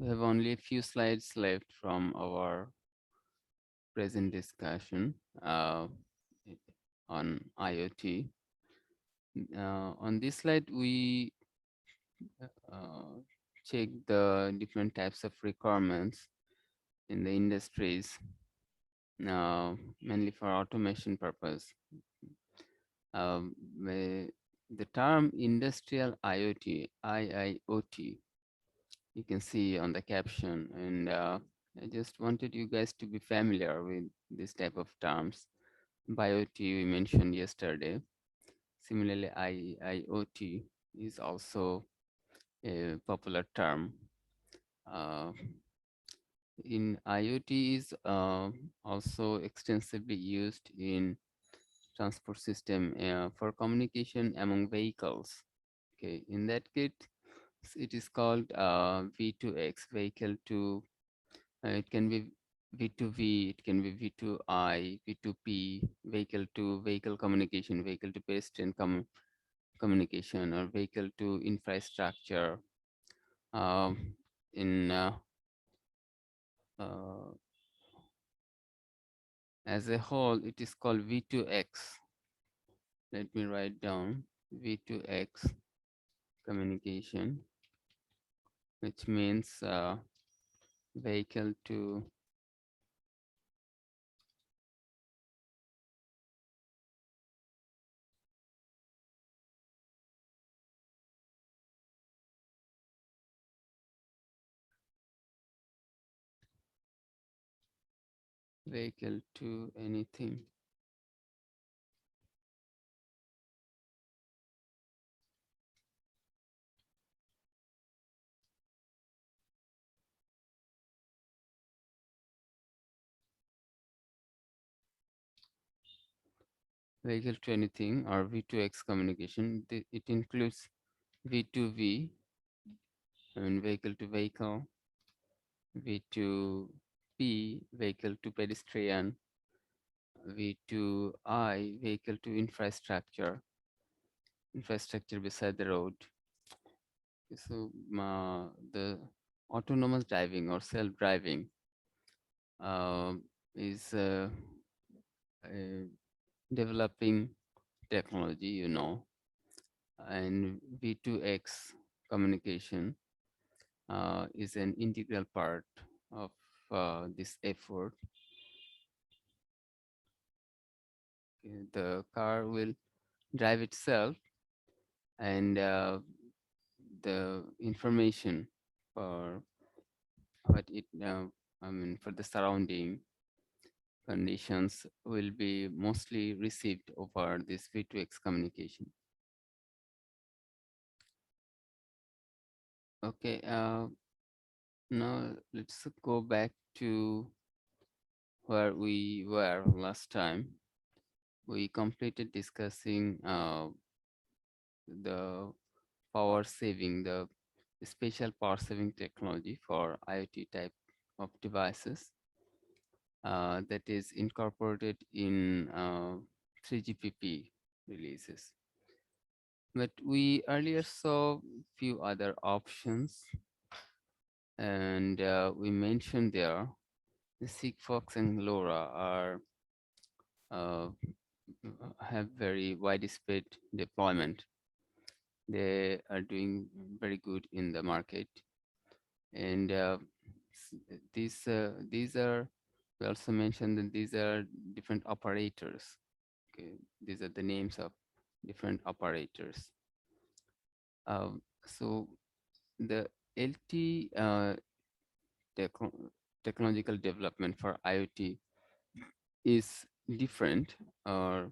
We have only a few slides left from our present discussion on IoT. On this slide, we uh, check the different types of requirements in the industries, mainly for automation purpose. The term industrial IoT, IIoT, you can see on the caption, and I just wanted you guys to be familiar with this type of terms. BIoT we mentioned yesterday. Similarly, IIoT is also a popular term. Uh, in IoT is also extensively used in transport system for communication among vehicles. Okay, in that case, it is called V2X, vehicle to. It can be V2V, it can be V2I, V2P, vehicle to vehicle communication, vehicle to pedestrian communication, or vehicle to infrastructure. Um, in uh, As a whole, it is called V2X. Let me write down V2X communication, which means vehicle to vehicle to anything. Vehicle to anything or V2X communication. It includes V2V, I mean vehicle to vehicle, V2P, vehicle to pedestrian, V2I, vehicle to infrastructure beside the road. So the autonomous driving or self-driving uh, is a developing technology, and V2X communication is an integral part of this effort. The car will drive itself, and the information for what it, for the surrounding conditions will be mostly received over this V2X communication. Okay, now let's go back to where we were last time. We completed discussing the power saving, the special power saving technology for IoT type of devices that is incorporated in 3GPP releases. But we earlier saw few other options, and we mentioned there the Sigfox and LoRa are uh, have very widespread deployment. They are doing very good in the market, and these are, we also mentioned that these are different operators. Okay, these are the names of different operators. So the LT technological development for IoT is different, or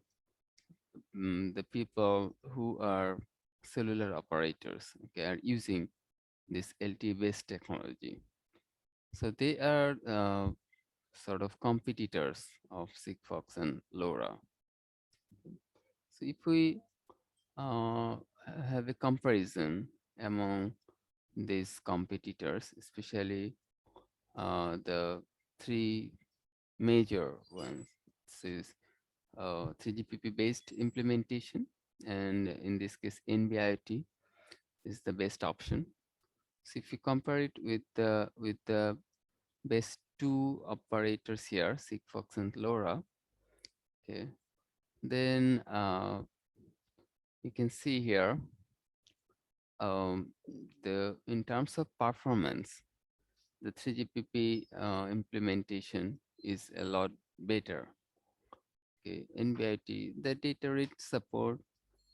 the people who are cellular operators, okay, are using this LTE-based technology. So they are sort of competitors of Sigfox and LoRa. So if we uh, have a comparison among these competitors, especially the three major ones, this is 3GPP based implementation, and in this case NB-IoT is the best option. So if you compare it with the best two operators here, Sigfox and LoRa, okay, then you can see here the in terms of performance, the 3GPP implementation is a lot better. Okay, NBIT, the data rate support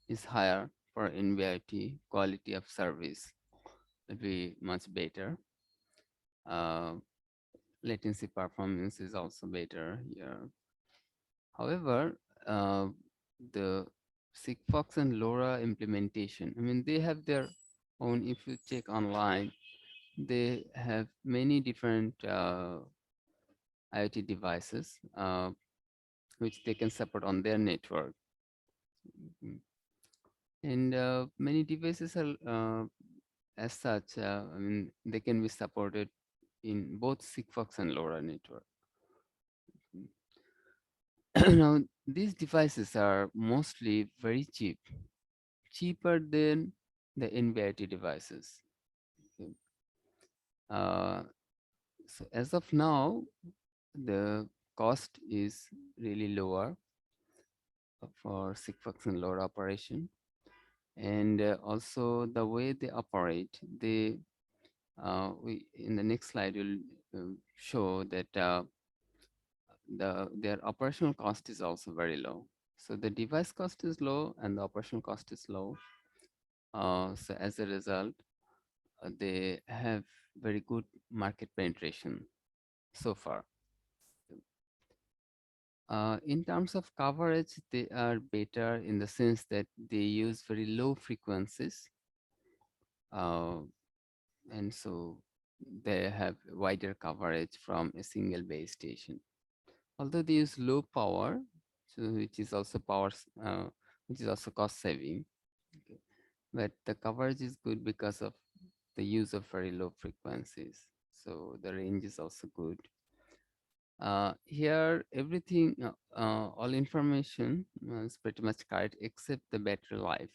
is higher for NBIT, quality of service will be much better. Uh, Latency performance is also better here. However, the Sigfox and LoRa implementation, I mean, they have their own, if you check online, they have many different IoT devices which they can support on their network. Mhm. And many devices are as such, I mean, they can be supported in both Sigfox and LoRa network. Mhm. Now, these devices are mostly very cheap, cheaper than the NVIT devices. Okay. Uh, so as of now, the cost is really lower for Sigfox and LoRa operation. And also the way they operate, we in the next slide will show that their operational cost is also very low. So the device cost is low and the operational cost is low. So as a result, they have very good market penetration so far. In terms of coverage, they are better in the sense that they use very low frequencies, uh, and so they have wider coverage from a single base station. Although they use low power, so which is also which is also cost saving, okay. But the coverage is good because of the use of very low frequencies. So the range is also good. Here, everything, all information is pretty much correct except the battery life.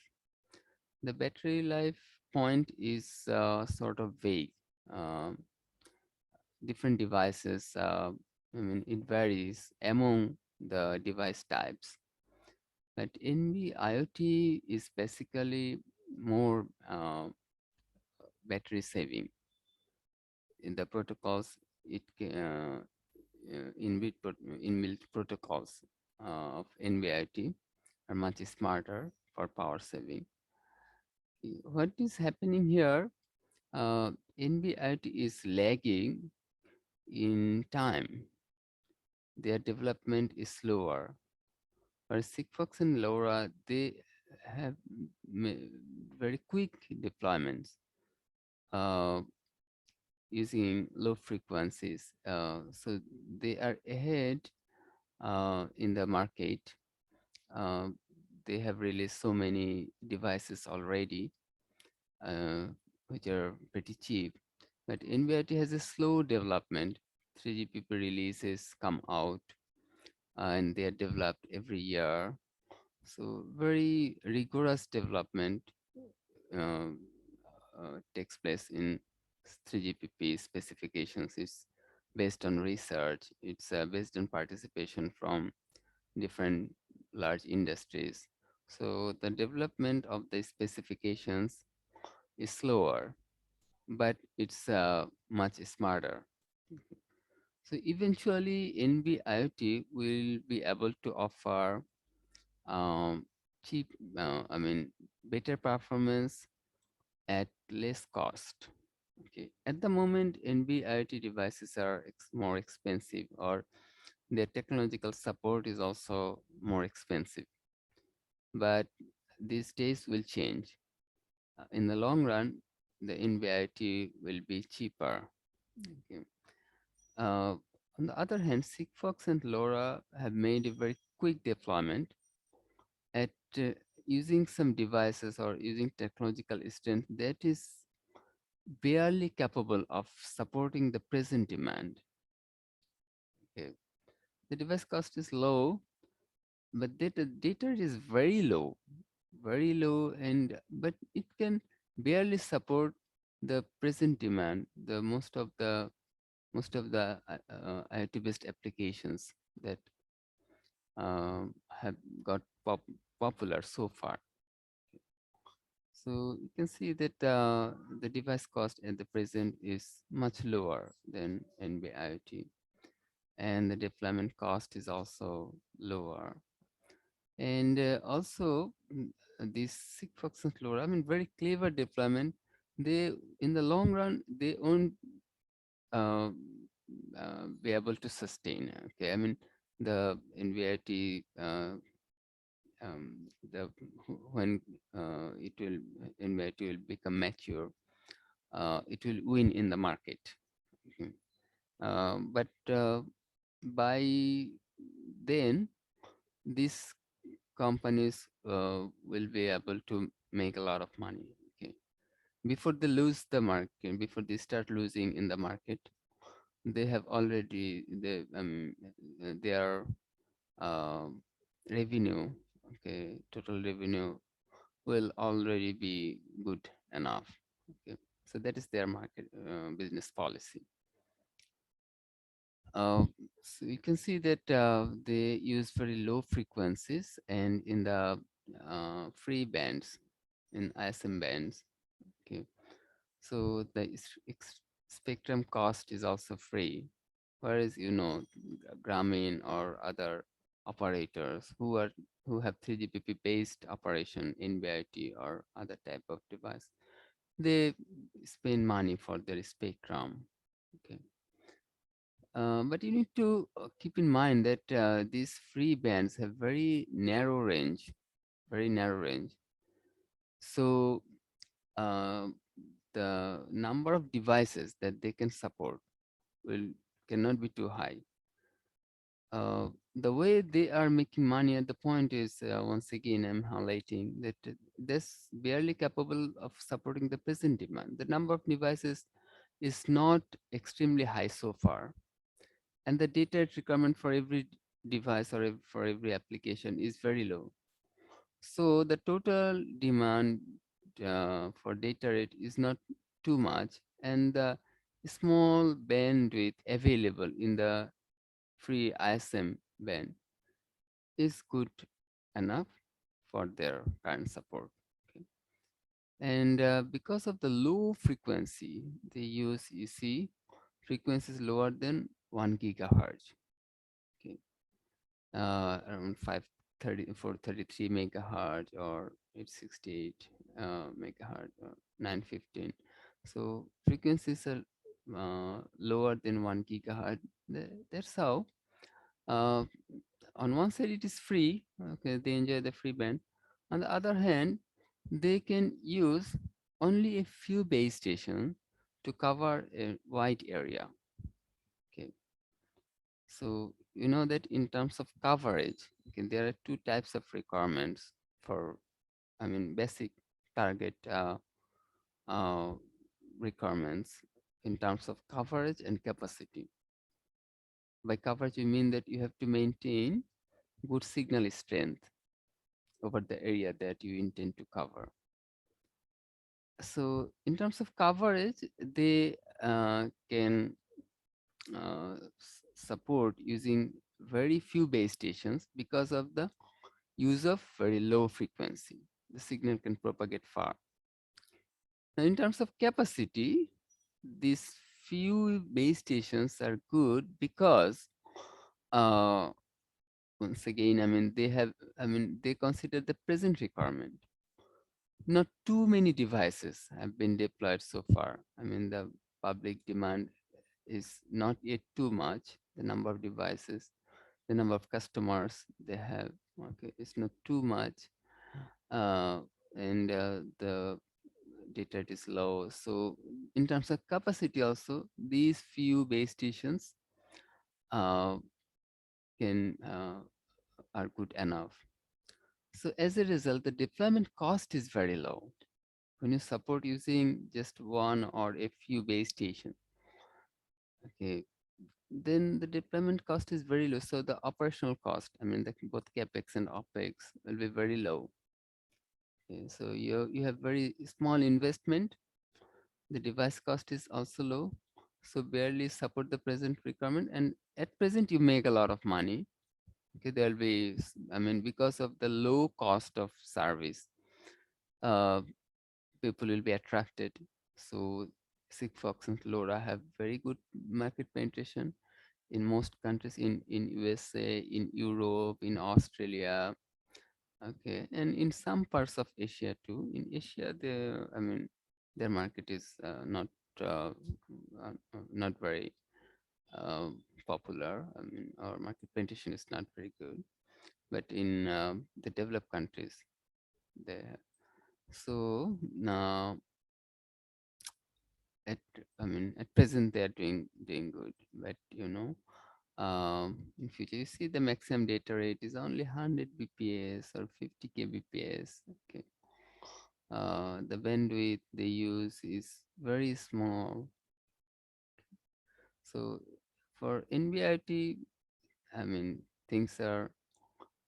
The battery life point is sort of vague. Um, Different devices, I mean, it varies among the device types. But NB IoT is basically more battery saving. In the protocols, inbuilt protocols of NB-IoT are much smarter for power saving. What is happening here? NB-IoT is lagging in time. Their development is slower. For Sigfox and LoRa, they have very quick deployments uh, using low frequencies. So they are ahead in the market. Uh, they have released so many devices already, uh, which are pretty cheap. But NVIDIA has a slow development. 3GPP releases come out and they are developed every year. So very rigorous development uh, takes place in 3GPP specifications. It's based on research. It's based on participation from different large industries. So the development of the specifications is slower, but it's much smarter. So eventually, NB IoT will be able to offer um, cheap, I mean, better performance at less cost. Okay. At the moment, NB IoT devices are more expensive, or their technological support is also more expensive. But these days will change. In the long run, the NB-IoT will be cheaper. Okay. Uh, on the other hand, Sigfox and LoRa have made a very quick deployment at using some devices or using technological strength that is barely capable of supporting the present demand. Okay. The device cost is low, but data is very low, and but it can barely support the present demand, the most of the IoT-based applications that have got popular so far. So you can see that the device cost at the present is much lower than NB IoT, and the deployment cost is also lower. And also, this Sigfox and Flora, I mean, very clever deployment. They, in the long run, they won't uh, be able to sustain. Okay, I mean, the NVIT, the when it will NVIT will become mature, it will win in the market. Mhm. But by then, these companies will be able to make a lot of money. Okay. Before they lose the market, before they start losing in the market, they have already their uh, revenue, okay, total revenue will already be good enough. Okay. So that is their market business policy. Uh, so you can see that they use very low frequencies, and in the free bands, in ISM bands. Okay, so the spectrum cost is also free, whereas Grameen or other operators who have 3GPP based operation in BIT or other type of device, they spend money for their spectrum. Okay. But you need to keep in mind that these free bands have very narrow range, very narrow range. So uh, the number of devices that they can support will cannot be too high. The way they are making money at the point is, once again, I'm highlighting that this barely capable of supporting the present demand. The number of devices is not extremely high so far, and the data rate requirement for every device or for every application is very low. So the total demand for data rate is not too much, and the small bandwidth available in the free ISM band is good enough for their current support. Okay. And because of the low frequency they use, you see, frequencies lower than 1 gigahertz. Okay. Around 433 megahertz or 868 megahertz or 915. So frequencies are lower than 1 gigahertz. That's how. Uh, on one side, it is free. Okay, they enjoy the free band. On the other hand, they can use only a few base stations to cover a wide area. Okay, so you know that in terms of coverage, okay, there are two types of requirements for, I mean, basic target uh, requirements in terms of coverage and capacity. By coverage, we mean that you have to maintain good signal strength over the area that you intend to cover. So in terms of coverage, they can support using very few base stations because of the use of very low frequency. The signal can propagate far. Now, in terms of capacity, these few base stations are good because once again, they consider the present requirement. Not too many devices have been deployed so far. I mean, the public demand is not yet too much. The number of devices, the number of customers they have, okay, it's not too much. Uh, and the data rate is low. So in terms of capacity also, these few base stations uh, can are good enough. So as a result, the deployment cost is very low. When you support using just one or a few base stations, okay, then the deployment cost is very low. So the operational cost, I mean, both capex and opex will be very low. Okay, so you have very small investment, The device cost is also low, so barely support the present requirement. And at present, you make a lot of money. Okay, there'll be, I mean, because of the low cost of service, uh, people will be attracted. So Sigfox and LoRa have very good market penetration in most countries in USA, in Europe, in Australia. Okay, and in some parts of Asia too. In Asia, I mean, their market is not very uh, popular. I mean, our market penetration is not very good. But in the developed countries, they have. So now, at I mean, at present they are doing good. But in future, you see the maximum data rate is only 100 bps or 50 kbps. Okay, the bandwidth they use is very small. So for NBIT, I mean, things are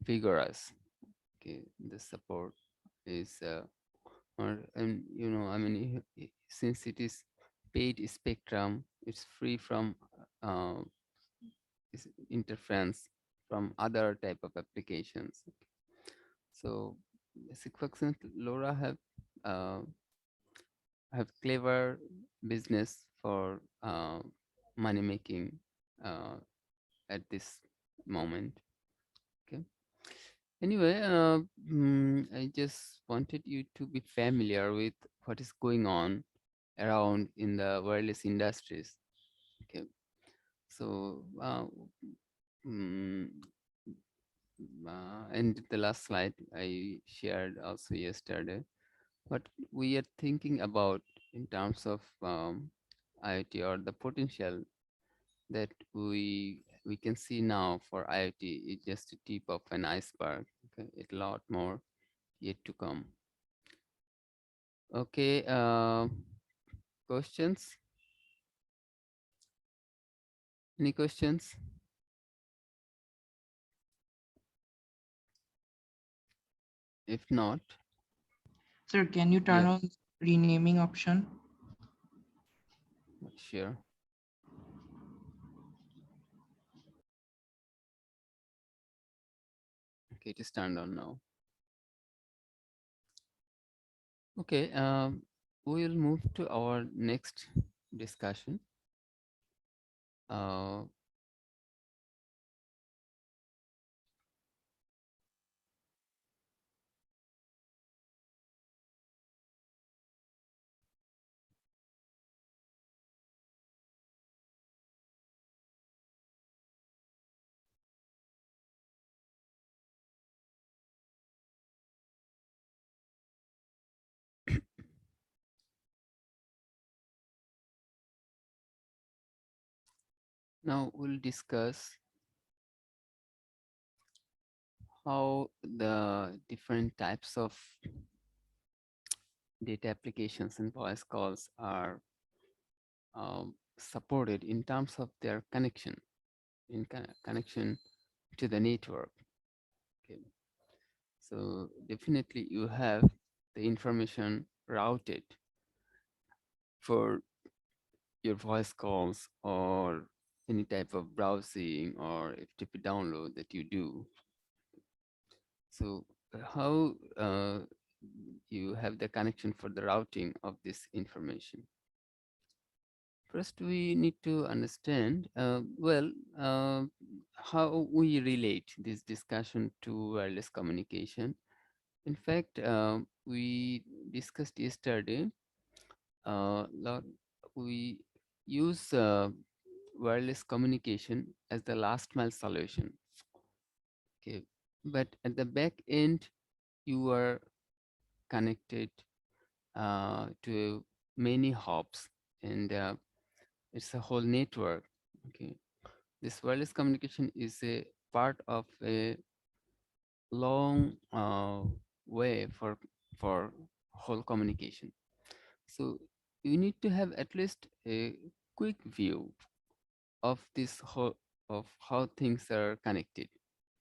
vigorous. Okay, the support is and I mean, since it is paid spectrum, it's free from uh, interference from other type of applications. So Sigfox and LoRa uh, have clever business for money making uh, at this moment. Okay. Anyway, I just wanted you to be familiar with what is going on around in the wireless industries. Okay. So, mm, and the last slide I shared also yesterday, what we are thinking about in terms of IoT, or the potential that we can see now for IoT is just a tip of an iceberg. Okay, a lot more yet to come. Okay, questions? Any questions? If not, Sir, can you turn yeah, on renaming option? sure. Okay, it is turned on now. Okay, we will move to our next discussion. Uh, Now we'll discuss how the different types of data applications and voice calls are supported in terms of their connection, connection to the network. Okay. So definitely you have the information routed for your voice calls or any type of browsing or FTP download that you do. So how you have the connection for the routing of this information? First, we need to understand, how we relate this discussion to wireless communication. In fact, we discussed yesterday, lot, we use wireless communication as the last mile solution. Okay. But at the back end, you are connected to many hubs, and it's a whole network. Okay. This wireless communication is a part of a long way for whole communication. So you need to have at least a quick view of this whole of how things are connected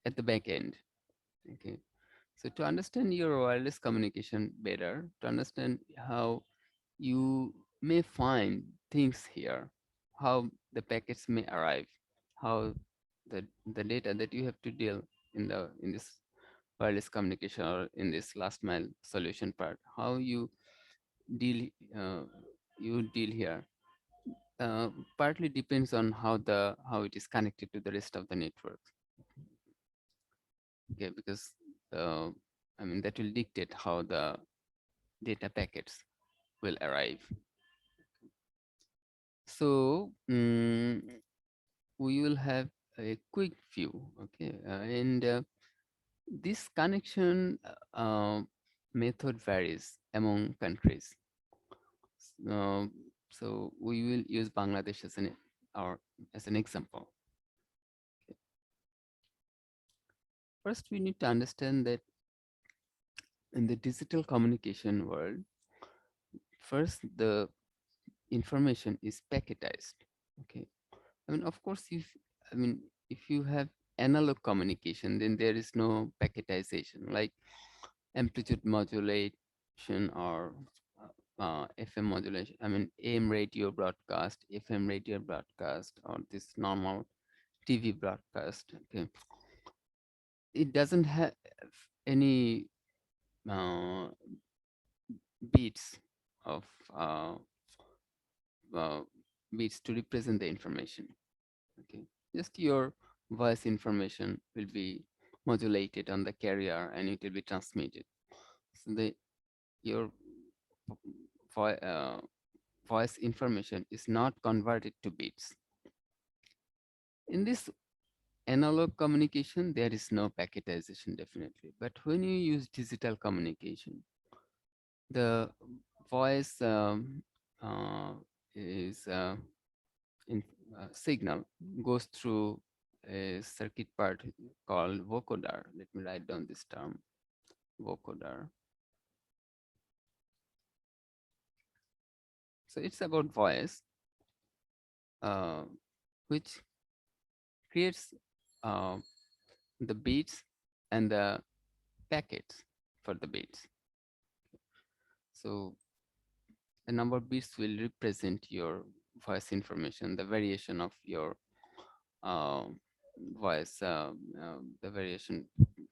at the back end. Okay. So to understand your wireless communication better, to understand how you may find things here, how the packets may arrive, how the data that you have to deal in this wireless communication or in this last mile solution part, how deal uh, you deal here. Partly depends on how it is connected to the rest of the network. Okay, because uh, I mean that will dictate how the data packets will arrive. So we will have a quick view. Okay, and this connection method varies among countries. Uh, so we will use Bangladesh our, as an example. First, we need to understand that in the digital communication world, first the information is packetized. Okay, I mean, of course, I mean, if you have analog communication, then there is no packetization, like amplitude modulation or FM modulation. I mean, AM radio broadcast, FM radio broadcast, or this normal TV broadcast. Okay, it doesn't have any uh, beats of uh, uh, beats to represent the information. Okay, just your voice information will be modulated on the carrier and it will be transmitted. So the your vo- uh, voice information is not converted to bits. In this analog communication, there is no packetization definitely. But when you use digital communication, the voice uh, is in signal goes through a circuit part called vocoder. Let me write down this term, vocoder. So it's about voice, uh, which creates uh, the beats and the packets for the beats. So the number of bits will represent your voice information, the variation of your uh, voice, the variation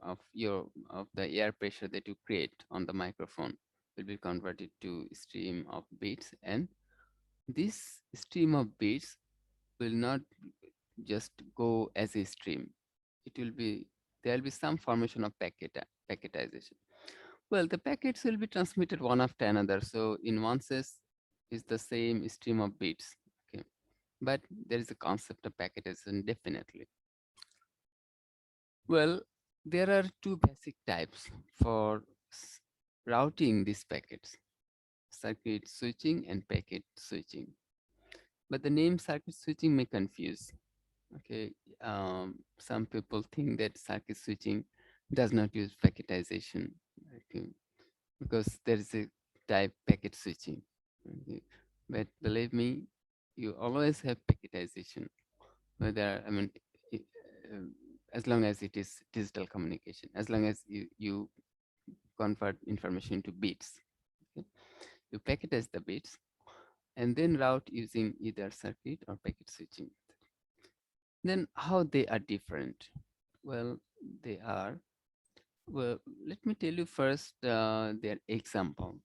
of the air pressure that you create on the microphone will be converted to stream of bits, and this stream of bits will not just go as a stream. It will be there will be some formation of packetization. Well, the packets will be transmitted one after another. So in one sense, is the same stream of bits. Okay, but there is a concept of packetization definitely. Well, there are two basic types for routing these packets: circuit switching and packet switching. But the name circuit switching may confuse. Okay, some people think that circuit switching does not use packetization. Okay, because there is a type packet switching. Okay. But believe me, you always have packetization, whether, I mean, i- uh, as long as it is digital communication, as long as you convert information into bits. Okay. You packetize the bits and then route using either circuit or packet switching. Then how they are different? Well, they are, well, let me tell you first their example.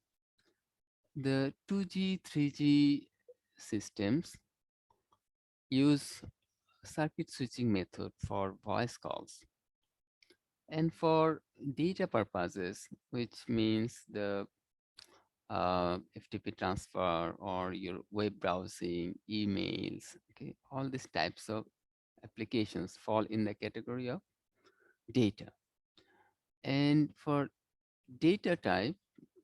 The 2G, 3G systems use circuit switching method for voice calls. And for data purposes, which means the FTP transfer or your web browsing, emails, okay, all these types of applications fall in the category of data. And for data type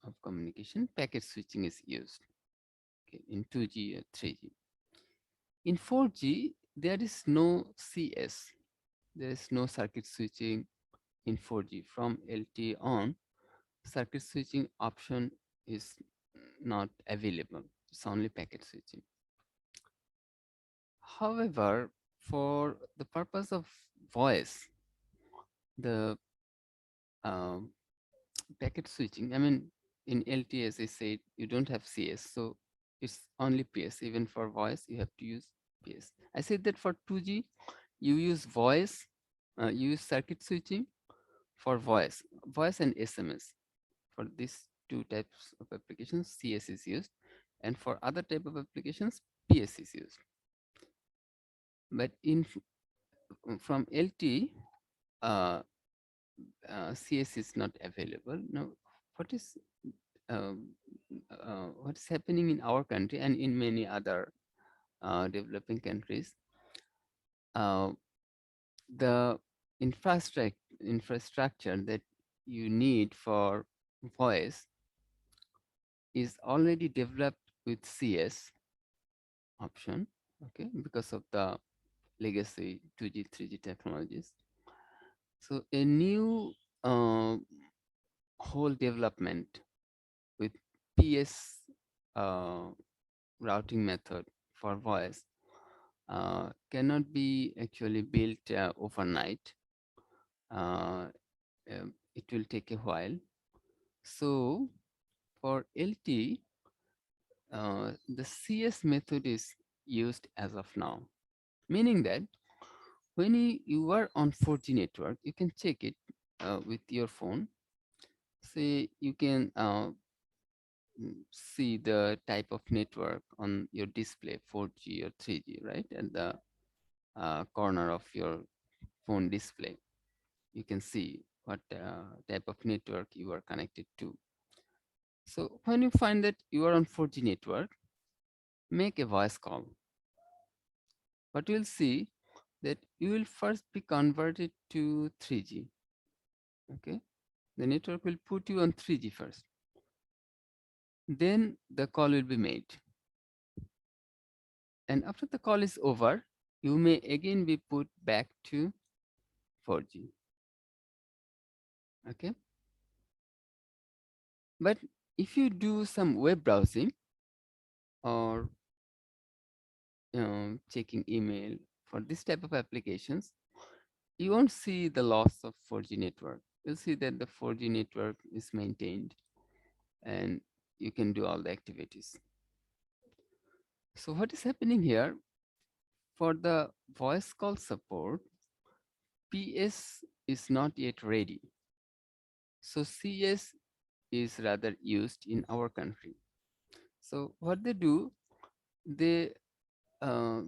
of communication, packet switching is used, okay, in 2G or 3G. In 4G, there is no CS. There is no circuit switching in 4G. From LTE on, circuit switching option is not available. It's only packet switching. However, for the purpose of voice, the um, packet switching, I mean, in LTE, as I said, you don't have CS. So it's only PS. Even for voice, you have to use PS. I said that for 2G, you use voice, you use circuit switching for voice and SMS. For these two types of applications, CS is used, and for other type of applications, PS is used. But from LTE, uh, CS is not available. Now, what is um, what is happening in our country and in many other developing countries? Uh, the infrastructure that you need for voice is already developed with CS option, okay, because of the legacy 2G, 3G technologies. So a new uh, whole development with PS routing method for voice cannot be actually built overnight. Uh, it will take a while. So for LT, the CS method is used as of now, meaning that when you are on 4G network, you can check it with your phone. Say you can see the type of network on your display, 4G or 3G, right? At the corner of your phone display, you can see what type of network you are connected to. So when you find that you are on 4G network, make a voice call. But you'll see that you will first be converted to 3G. Okay, the network will put you on 3G first. Then the call will be made. And after the call is over, you may again be put back to 4G. Okay. But if you do some web browsing or checking email for this type of applications, you won't see the loss of 4G network. You'll see that the 4G network is maintained and you can do all the activities. So what is happening here for the voice call support, PS is not yet ready. So CS is rather used in our country. So what they do, they uh,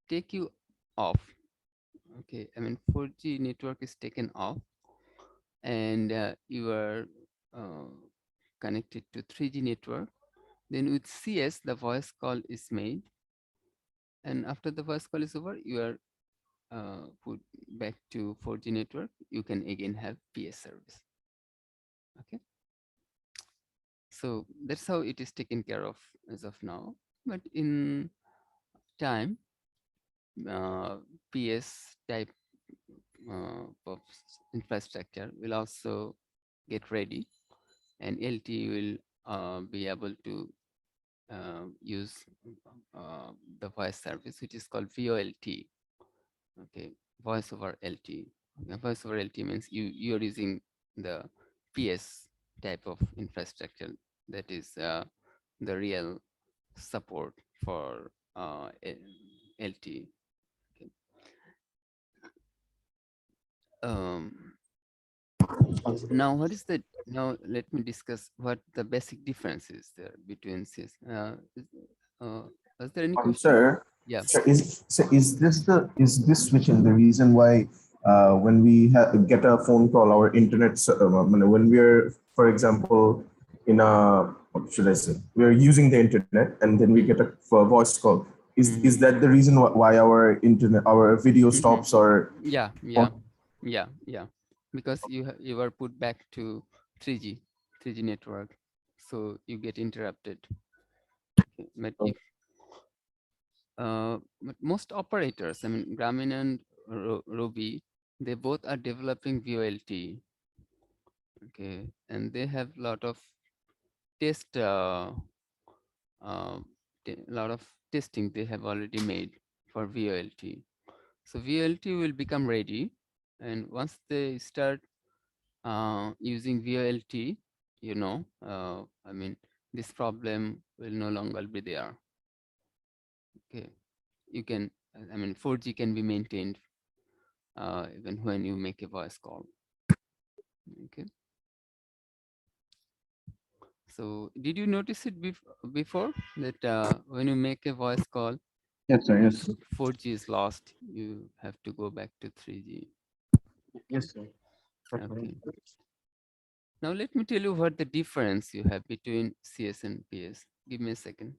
take you off. Okay, I mean 4G network is taken off, and you are uh, connected to 3G network. Then with CS, the voice call is made, and after the voice call is over, you are put back to 4G network. You can again have PS service. Okay, so that's how it is taken care of as of now. But in time, PS type of infrastructure will also get ready, and LTE will be able to use the voice service, which is called VoLT. Okay, voice over LTE. Voice over LTE means you're using the PS type of infrastructure that is the real support for LTE. Okay. Um, Now, what is the now? Let me discuss what the basic difference is there between CS. Is there any question? Sir, Yeah. is this switching the reason why when we get a phone call, our internet, when we're, for example, in a, what should I say, we're using the internet and then we get Mm-hmm. a voice call. Is Mm-hmm. that the reason why our internet, our video Mm-hmm. stops or Yeah, what? yeah, yeah. Because you are put back to 3G, 3G network, so you get interrupted. Okay. But most operators, I mean, Grameen and Robi, they both are developing VoLT. Okay, and they have lot of test uh, lot of testing they have already made for VoLT. So VoLT will become ready, and once they start using VoLT, I mean, this problem will no longer be there. Okay, you can, I mean, 4G can be maintained even when you make a voice call. Okay, so did you notice it before that when you make a voice call, Yes, sir. if Yes, sir. 4G is lost, you have to go back to 3G. Yes, sir. Okay. Now let me tell you what the difference you have between CS and PS. Give me a second.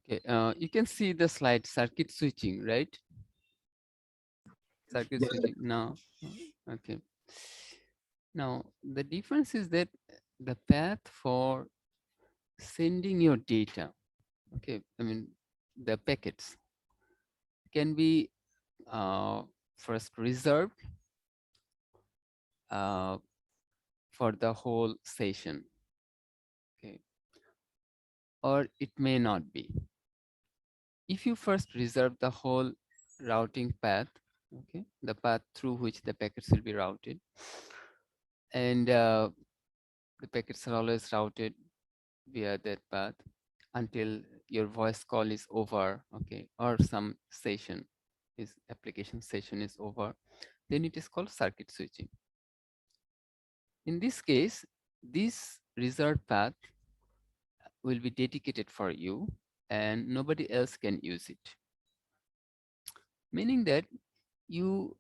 Okay, you can see the slide circuit switching, right? Circuit Yes, sir. switching now. Okay. Now the difference is that the path for sending your data, okay, I mean the packets can be uh, first reserved uh, for the whole session, okay, or it may not be. If you first reserve the whole routing path, okay, the path through which the packets will be routed, and the packets are always routed via that path until your voice call is over, okay, or some session is application session is over, then it is called circuit switching. In this case, this reserved path will be dedicated for you and nobody else can use it. Meaning that you,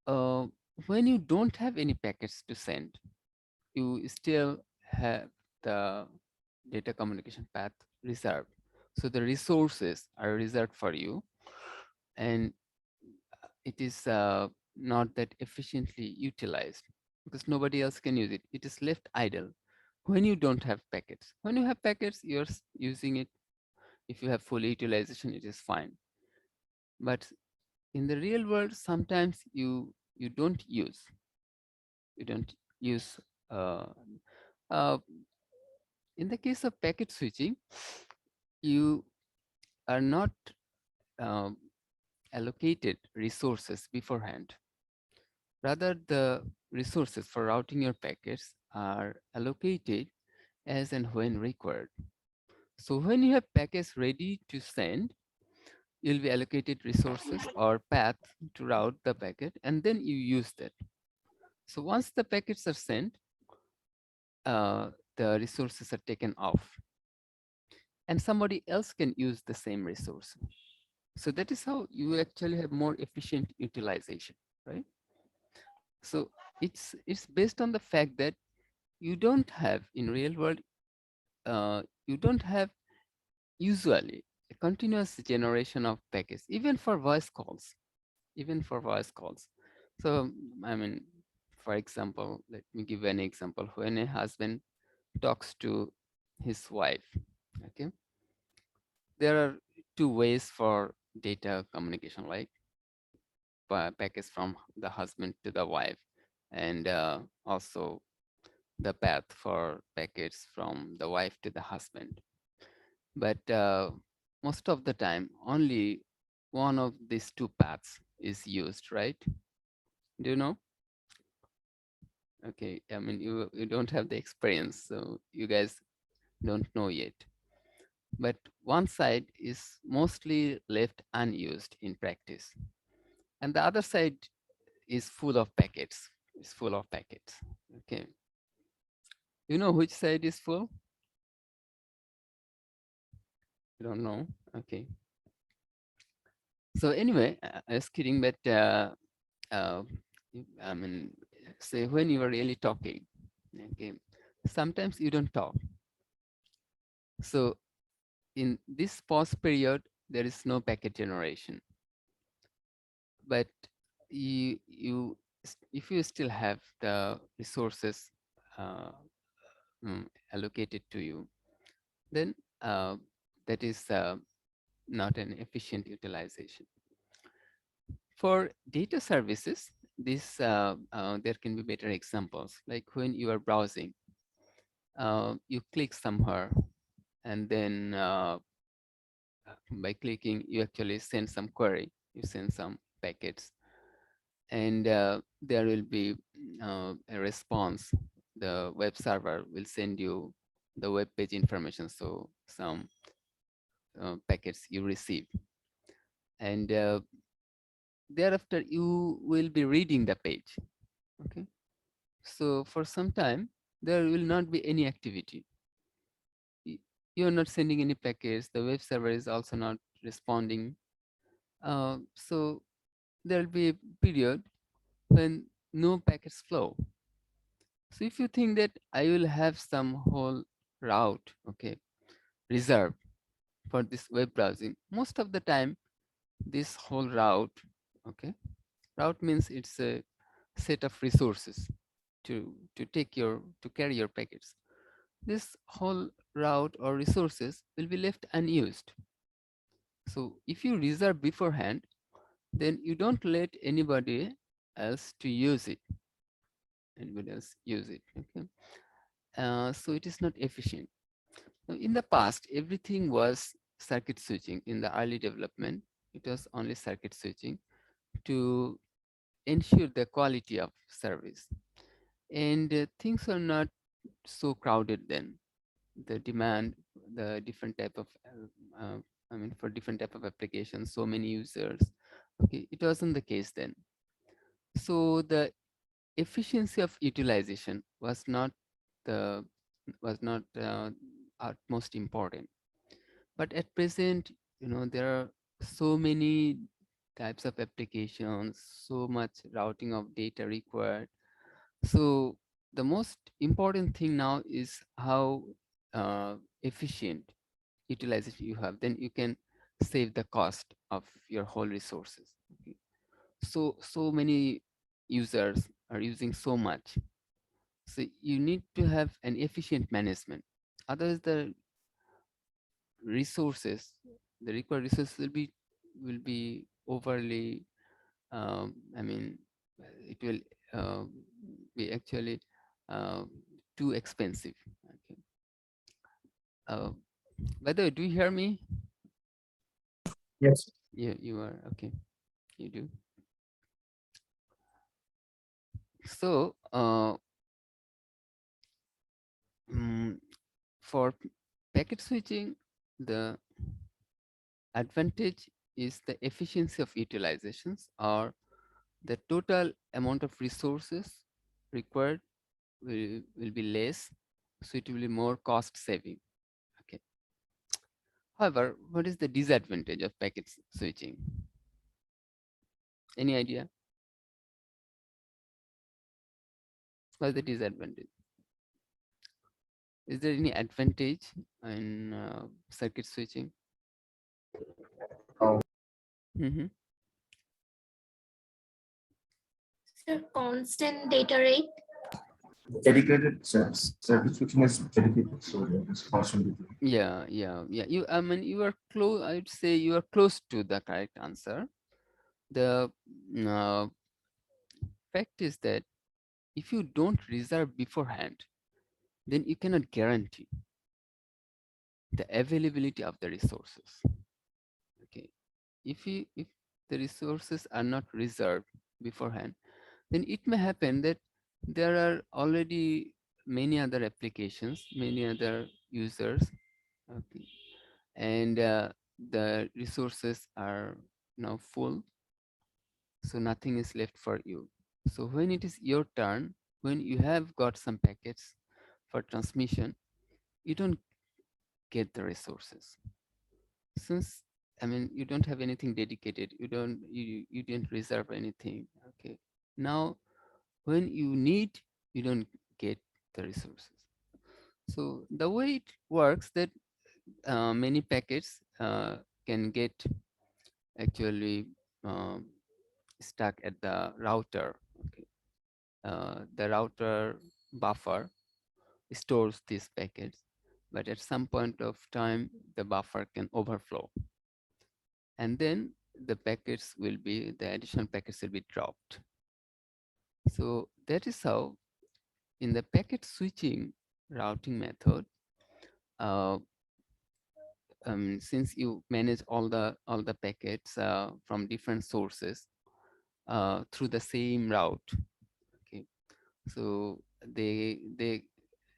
uh, when you don't have any packets to send, you still have the data communication path reserved. So the resources are reserved for you and it is not that efficiently utilized because nobody else can use it. It is left idle when you don't have packets. When you have packets, you're using it. If you have full utilization, it is fine. But in the real world, sometimes you don't use you don't use uh, uh, in the case of packet switching, you are not um, allocated resources beforehand. Rather, the resources for routing your packets are allocated as and when required. So when you have packets ready to send, you'll be allocated resources or path to route the packet, and then you use that. So once the packets are sent, the resources are taken off, and somebody else can use the same resource. So that is how you actually have more efficient utilization, right? So it's based on the fact that you don't have in real world, you don't have usually a continuous generation of packets, even for voice calls, even for voice calls. So I mean, for example, let me give an example. When a husband talks to his wife, okay, there are two ways for data communication, like packets from the husband to the wife, and also the path for packets from the wife to the husband. But most of the time, only one of these two paths is used, right? Do you know? Okay, I mean, you don't have the experience, so you guys don't know yet. But one side is mostly left unused in practice, and the other side is full of packets. It's full of packets. Okay, you know which side is full? You don't know. Okay. So anyway, I was kidding, but uh, I mean, say when you are really talking, okay, sometimes you don't talk. So in this pause period, there is no packet generation. But if you still have the resources uh, allocated to you, then that is not an efficient utilization. For data services, there can be better examples, like when you are browsing, you click somewhere, and then by clicking, you actually send some query, you send some packets, and there will be a response. The web server will send you the web page information, so some packets you receive, and thereafter you will be reading the page. Okay, so for some time there will not be any activity. You're not sending any packets, the web server is also not responding. So there will be a period when no packets flow. So if you think that I will have some whole route, okay, reserved for this web browsing, most of the time this whole route, okay, route means it's a set of resources to carry your packets. This whole route or resources will be left unused. So if you reserve beforehand, then you don't let anybody else to use it. Anybody else use it. Okay. So it is not efficient. Now, in the past, everything was circuit switching. In the early development, it was only circuit switching to ensure the quality of service. And things are not so crowded then. The demand, the different type of, I mean, for different type of applications, so many users. Okay, it wasn't the case then. So the efficiency of utilization the was not utmost important. But at present, there are so many types of applications, so much routing of data required. So the most important thing now is how efficient utilization you have. Then you can save the cost of your whole resources. Okay. So many users are using so much. So you need to have an efficient management. Otherwise, resources, the required resources will be overly. I mean, it will uh, be actually uh, too expensive. Okay. Uh, by the way, do you hear me? Yes. Yeah, you are okay. You do. So, mm, for packet switching, the advantage is the efficiency of utilizations, or the total amount of resources required will be less, so it will be more cost saving. Okay. However, what is the disadvantage of packet switching? Any idea? What's the disadvantage? Is there any advantage in circuit switching? Um, Mm-hmm. Sir, constant data rate. dedicated service switching is dedicated, so it's constantly. Yeah. I mean, you are close. I would say you are close to the correct answer. The uh, fact is that if you don't reserve beforehand, then you cannot guarantee the availability of the resources. Okay, if the resources are not reserved beforehand, then it may happen that there are already many other applications, many other users. Okay, and the resources are now full, so nothing is left for you. So when it is your turn, when you have got some packets for transmission, you don't get the resources. Since, I mean, you don't have anything dedicated, you didn't reserve anything. Okay, now when you need, you don't get the resources. So the way it works, that many packets can get actually um, stuck at the router. Okay, the router buffer stores these packets, but at some point of time the buffer can overflow, and then the packets will be, the additional packets will be dropped. So that is how in the packet switching routing method, uh, since you manage all the packets from different sources through the same route, okay, so they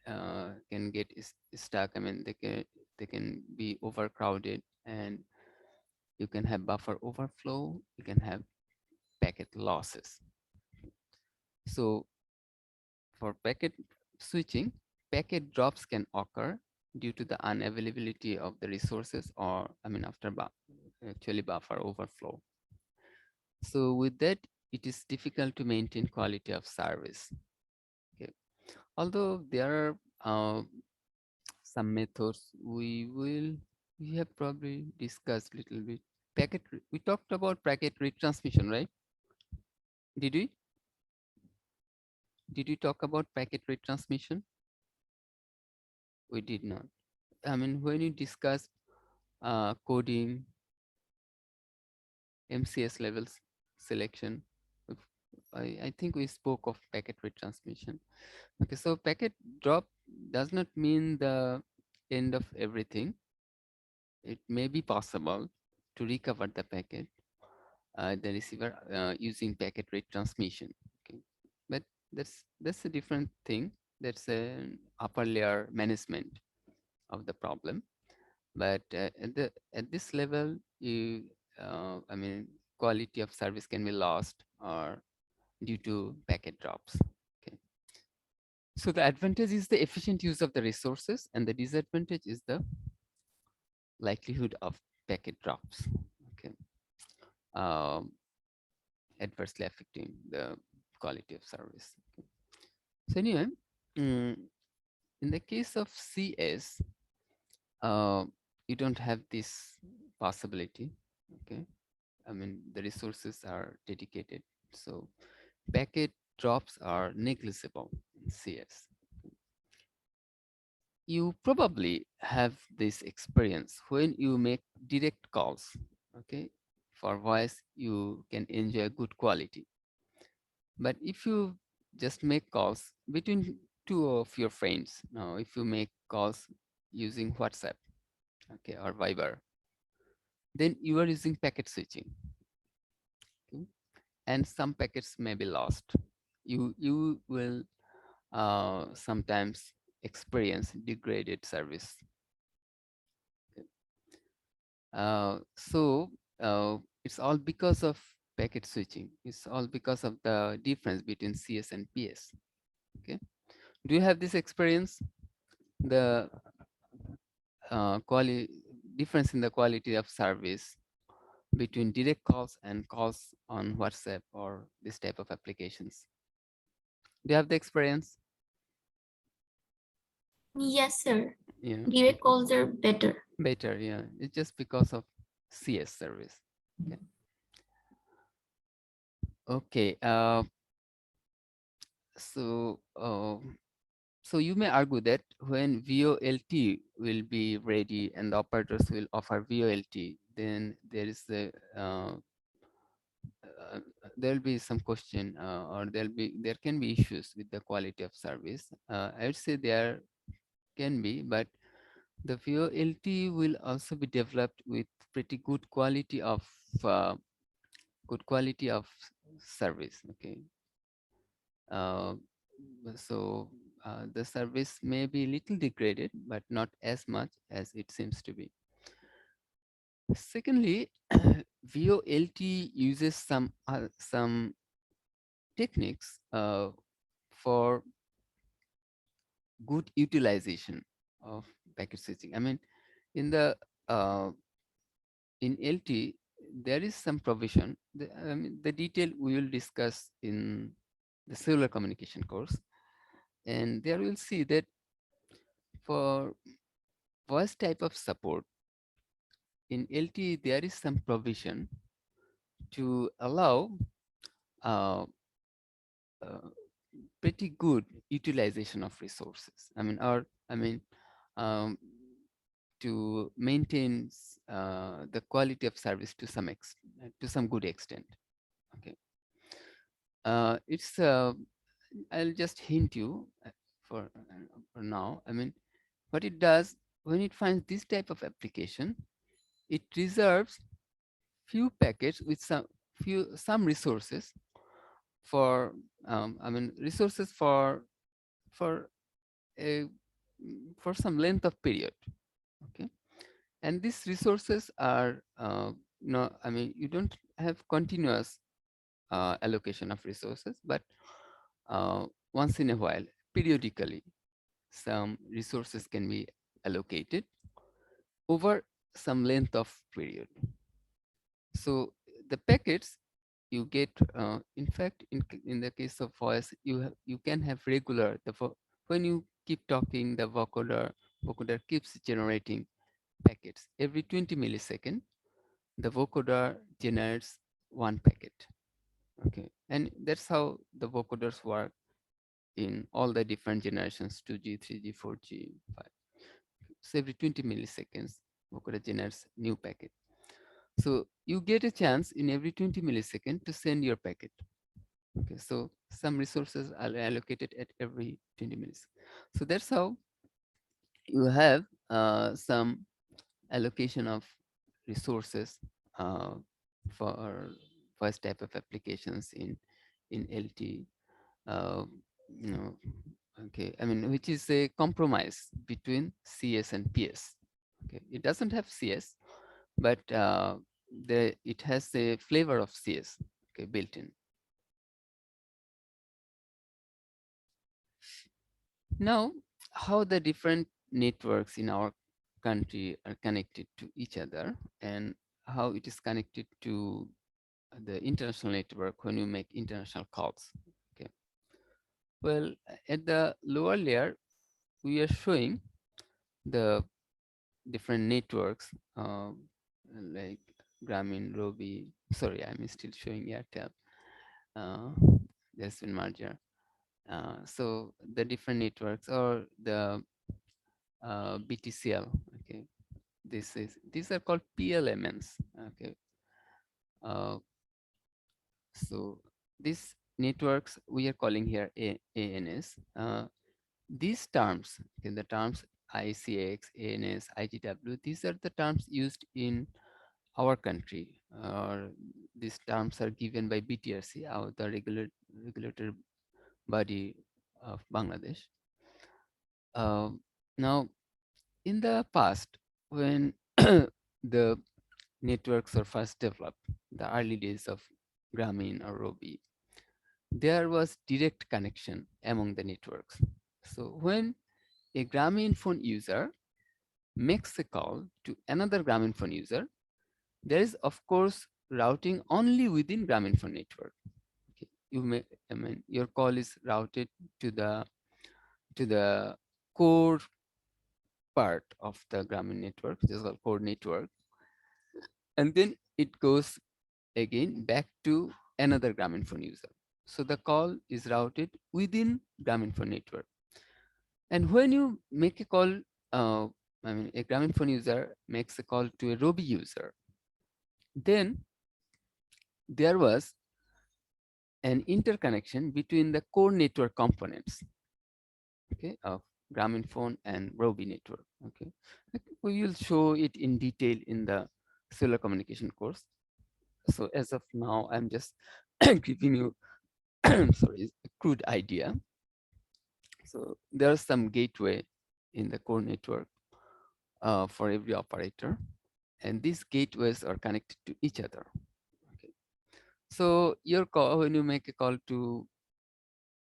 can get stuck. I mean, they can be overcrowded, and you can have buffer overflow, you can have packet losses. So for packet switching, packet drops can occur due to the unavailability of the resources, or I mean after actually buffer overflow. So with that, it is difficult to maintain quality of service. Okay. Although there are some methods we have probably discussed a little bit. We talked about packet retransmission, right? Did we? Did we talk about packet retransmission? We did not. I mean, when you discussed coding, MCS levels selection, I think we spoke of packet retransmission. Okay, so packet drop does not mean the end of everything. It may be possible to recover the packet, the receiver using packet retransmission. Okay, but that's a different thing. That's an upper layer management of the problem. But at this level, I mean, quality of service can be lost or due to packet drops. Okay. So the advantage is the efficient use of the resources, and the disadvantage is the likelihood of packet drops. Okay. Um, Adversely affecting the quality of service. Okay. So anyway, mm, in the case of CS, uh, you don't have this possibility. Okay, I mean the resources are dedicated, so packet drops are negligible in CS. You probably have this experience when you make direct calls. Okay, for voice you can enjoy good quality, but if you just make calls between two of your friends, now if you make calls using WhatsApp, okay, or Viber, then you are using packet switching. Okay? And some packets may be lost. You will sometimes experience degraded service. Okay. It's all because of packet switching. It's all because of the difference between CS and PS. Okay. Do you have this experience? The quality difference in the quality of service between direct calls and calls on WhatsApp or this type of applications. Do you have the experience? Yes, sir. Yeah, Direct calls are better. better. Yeah, it's just because of CS service. Okay. Okay. So, so you may argue that when VoLT will be ready and the operators will offer VoLT, then there is the there'll be some question or there can be issues with the quality of service. I would say there can be, but the VoLT will also be developed with pretty uh, good quality of service. Okay, uh, so the service may be little degraded, but not as much as it seems to be. Secondly, VoLT uses some techniques for good utilization of packet switching. I mean, in the uh, in LT, there is some provision. The detail we will discuss in the cellular communication course, and there we'll see that for voice type of support in LT, there is some provision to allow uh, uh, pretty good utilization of resources. Um, to maintain the quality of service to some extent. to some good extent. Okay, it's I'll just hint you for now. I mean, what it does when it finds this type of application, it reserves few packets with some resources for I mean resources for a for some length of period. Okay, and these resources are no, I mean you don't have continuous allocation of resources, but once in a while, periodically, some resources can be allocated over some length of period. So the packets you get, in fact, in the case of voice, you can have regular, when you keep talking, the vocoder keeps generating packets. Every 20 milliseconds, the vocoder generates one packet. Okay, and that's how the vocoders work in all the different generations, 2G, 3G, 4G, 5. So every 20 milliseconds, vocoder generates new packet. So you get a chance in every 20 milliseconds to send your packet. Okay, so some resources are allocated at every 20 minutes. So that's how you have some allocation of resources uh, for first type of applications in LT. Uh, you know, okay, I mean, which is a compromise between CS and PS. Okay, it doesn't have CS, but it has a flavor of CS, okay, built in. Now, how the different networks in our country are connected to each other and how it is connected to the international network when you make international calls. Okay. Well, at the lower layer, we are showing the different networks like Grameen, Robi. Sorry, I'm still showing Airtel. Uh, there's been merger. So the different networks or the BTCL. Okay, these are called PLMNs. Okay, uh, so these networks we are calling here ANS. These terms, okay, the terms ICX, ANS, IGW, these are the terms used in our country. These terms are given by BTRC, the regulator body of Bangladesh. Now, in the past, when the networks were first developed, the early days of Grameen or Robi, there was direct connection among the networks. So when a Grameen phone user makes a call to another Grameen phone user, there is of course routing only within Grameen phone network. Okay. I mean, your call is routed to the core part of the Grameen network, which is called core network, and then it goes again back to another Grameen phone user. So the call is routed within Grameen phone network. And when you make a call, I mean, a Grameen phone user makes a call to a Robi user, then there was an interconnection between the core network components, okay, of Grameen phone and Robi network. Okay, we will show it in detail in the cellular communication course. So as of now, I'm just giving you, sorry, a crude idea. So there's some gateway in the core network for every operator, and these gateways are connected to each other. Okay. So your call, when you make a call to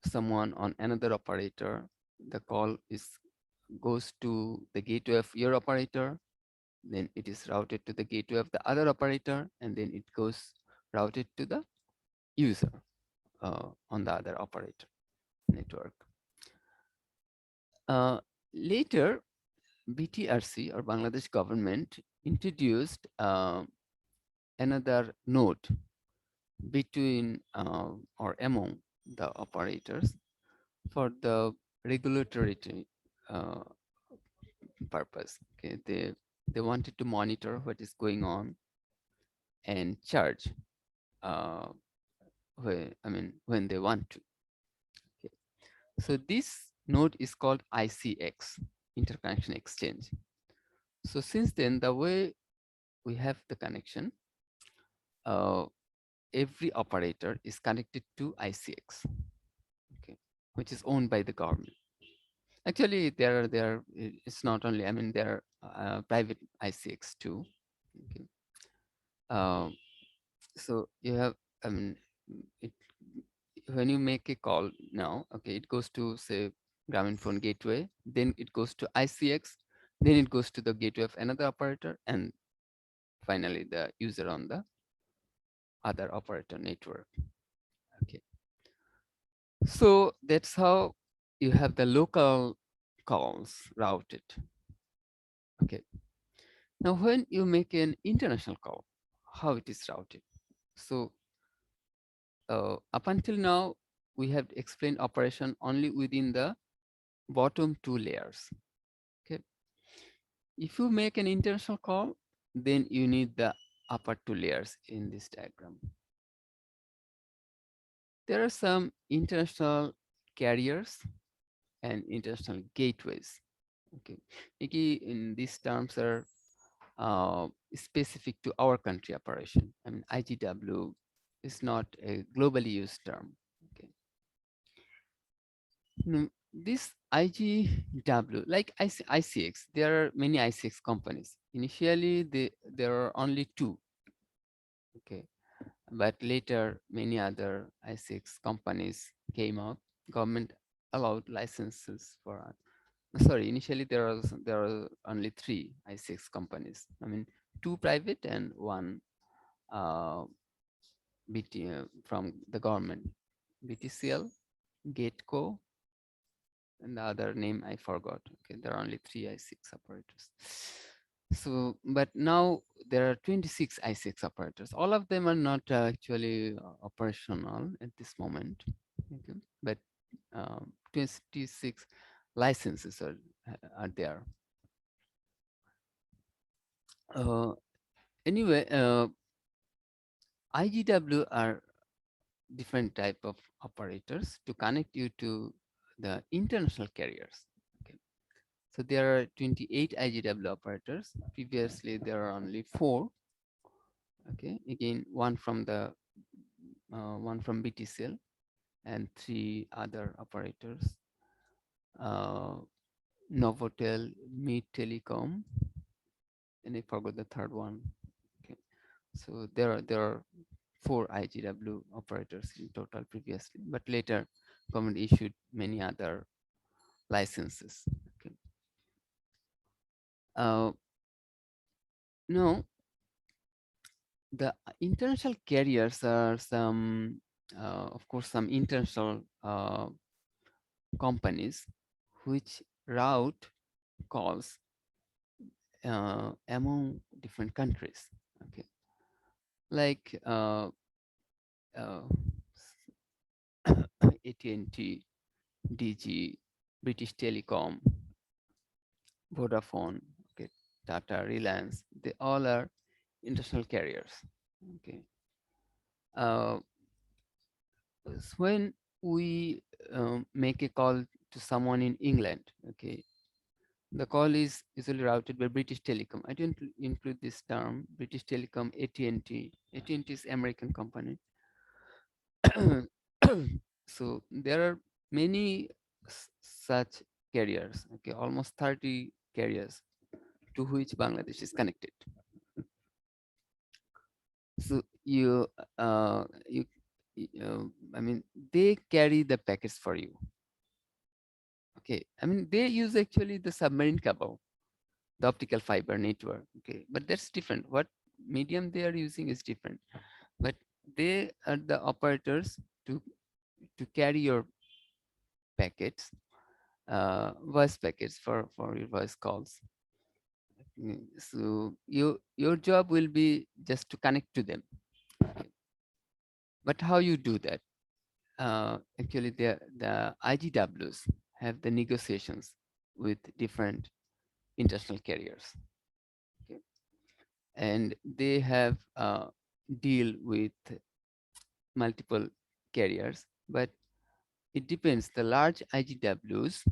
someone on another operator, the call goes to the gateway of your operator, then it is routed to the gateway of the other operator, and then it goes routed to the user on the other operator network. Later, BTRC or Bangladesh government introduced another node between or among the operators for the regulatory uh, purpose. Okay, they wanted to monitor what is going on and charge uh, when they want to. Okay. So this node is called ICX, interconnection exchange. So since then, the way we have the connection, uh, every operator is connected to ICX, okay, which is owned by the government. Actually, it's not only, there are private ICX too. Okay. Um, so you have, I mean, it, when you make a call now, okay, it goes to say Grameen Phone gateway, then it goes to ICX, then it goes to the gateway of another operator, and finally the user on the other operator network. Okay, so that's how you have the local calls routed. Okay, now when you make an international call, how it is routed? So up until now, we have explained operation only within the bottom two layers. Okay, if you make an international call, then you need the upper two layers in this diagram. There are some international carriers and international gateways. Okay, in these terms are specific to our country operation. IGW is not a globally used term. Okay, this IGW, like ICX, there are many ICX companies. Initially, there are only two. Okay, but later many other ICX companies came up. Government allowed licenses for. Sorry, initially there are only three ICX companies. Two private and one from the government, BTCL, Gateco, and the other name I forgot. Okay, there are only three I6 operators. So, but now there are 26 I6 operators. All of them are not actually operational at this moment. Okay, but 26 licenses are there. Uh, anyway, IGW are different type of operators to connect you to the international carriers. Okay. So there are 28 IGW operators. Previously, there are only 4. Okay, again, one from BTCL and 3 other operators. Novotel, Meet Telecom, and I forgot the third one. Okay, so there are 4 IGW operators in total previously, but later government issued many other licenses. Okay. Now, the international carriers are of course, some international companies which route calls among different countries. Okay, like AT&T, DG, British Telecom, Vodafone, okay, Tata, Reliance, they all are international carriers. Okay. When we make a call to someone in England, okay, the call is usually routed by British Telecom. I didn't include this term, British Telecom, AT&T. AT&T is American company. So there are many such carriers, okay, almost 30 carriers to which Bangladesh is connected. So uh, you, they carry the packets for you. Okay, they use actually the submarine cable, the optical fiber network. Okay, but that's different. What medium they are using is different. But they are the operators to carry your packets, voice packets for your voice calls. So your job will be just to connect to them. Okay. But how you do that? Actually, the IGWs have the negotiations with different international carriers. Okay. And they have deal with multiple carriers, but it depends. The large IGWs,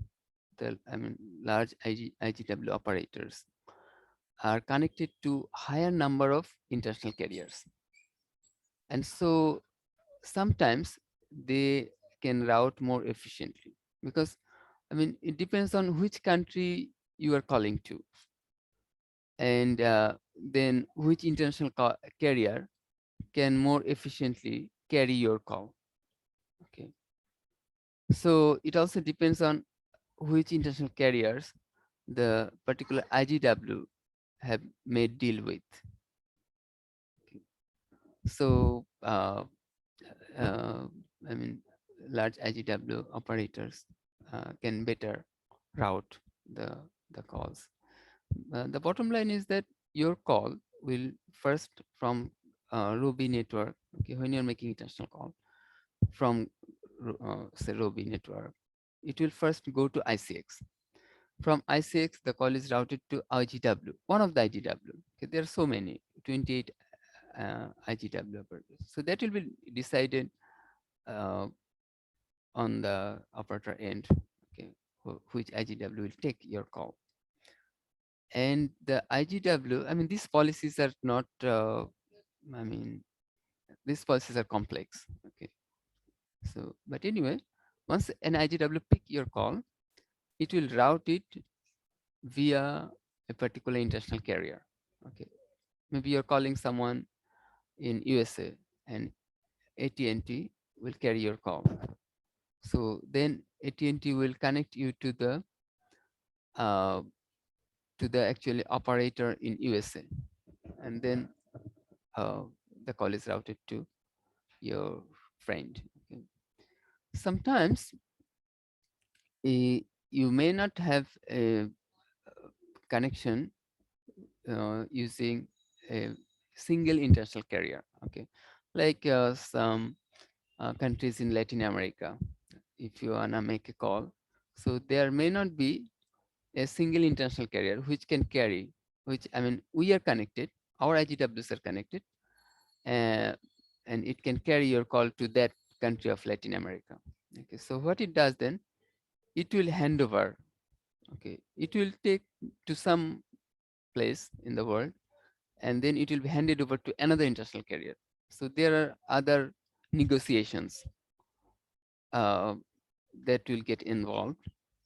large IGW operators are connected to higher number of international carriers. And so sometimes they can route more efficiently because, it depends on which country you are calling to, and then which international carrier can more efficiently carry your call. Okay. So it also depends on which international carriers the particular IGW have made deal with. Okay. So, uh, I mean, large IGW operators can better route the calls. The bottom line is that your call will first from Ruby network. Okay, when you're making international call from say Ruby network, it will first go to ICX. From ICX, the call is routed to IGW, one of the IGW. Okay, there are so many, 28 IGW operators. So that will be decided uh, on the operator end, okay, which IGW will take your call. And the IGW, these policies are not, I mean, these policies are complex, okay. So, but anyway, once an IGW pick your call, it will route it via a particular international carrier, okay. Maybe you're calling someone in USA and AT&T will carry your call. So then AT&T will connect you uh, to the actually operator in USA, and then uh, the call is routed to your friend. Okay. Sometimes you may not have a connection using a single international carrier. Okay, like some countries in Latin America, if you wanna make a call, so there may not be a single international carrier which can carry, which we are connected, our IGWs are connected, uh, and it can carry your call to that country of Latin America. Okay, so what it does then, it will hand over. Okay, it will take to some place in the world, and then it will be handed over to another international carrier. So there are other negotiations uh, that will get involved,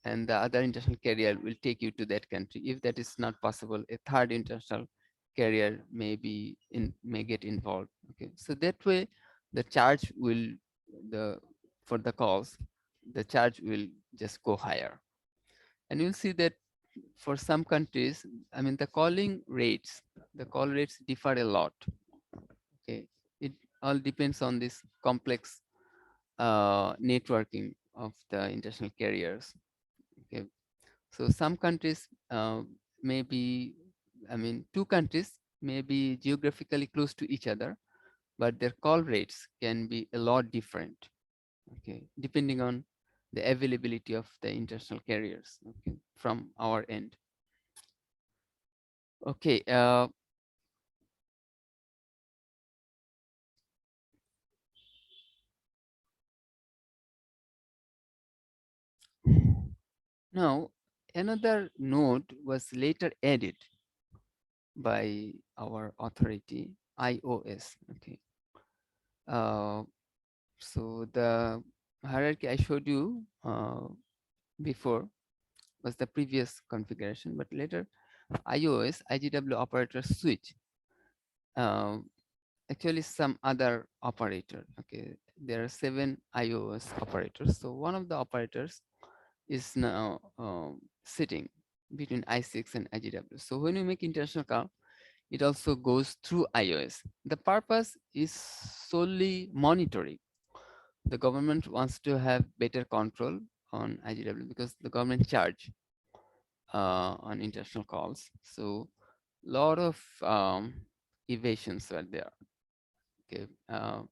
and the other international carrier will take you to that country. If that is not possible, a third international carrier may get involved. Okay, so that way the charge will the for the calls, the charge will just go higher. And you'll see that for some countries, the call rates differ a lot. Okay, it all depends on this complex networking of the international carriers. Okay, so some countries may be, two countries may be geographically close to each other, but their call rates can be a lot different. Okay, depending on the availability of the international carriers. Okay, from our end. Okay. Now, another node was later added by our authority, iOS. Okay. Uh, so the hierarchy I showed you before was the previous configuration, but later iOS, IGW operator switch. Uh, Actually, some other operator. Okay, there are 7 iOS operators. So one of the operators is now sitting between I6 and IGW. So when you make international call, it also goes through iOS. The purpose is solely monitoring. The government wants to have better control on IGW because the government charge on international calls. So lot of evasions were there. Okay, uh,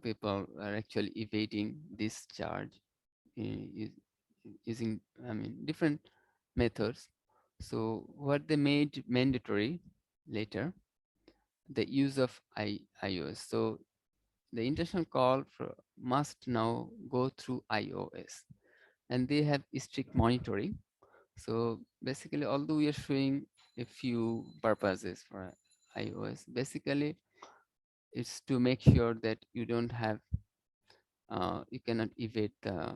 people are actually evading this charge using different methods. So what they made mandatory later, the use of iOS. So the international call must now go through iOS, and they have strict monitoring. So basically, although we are showing a few purposes for iOS, basically it's to make sure that you don't have, you cannot evade the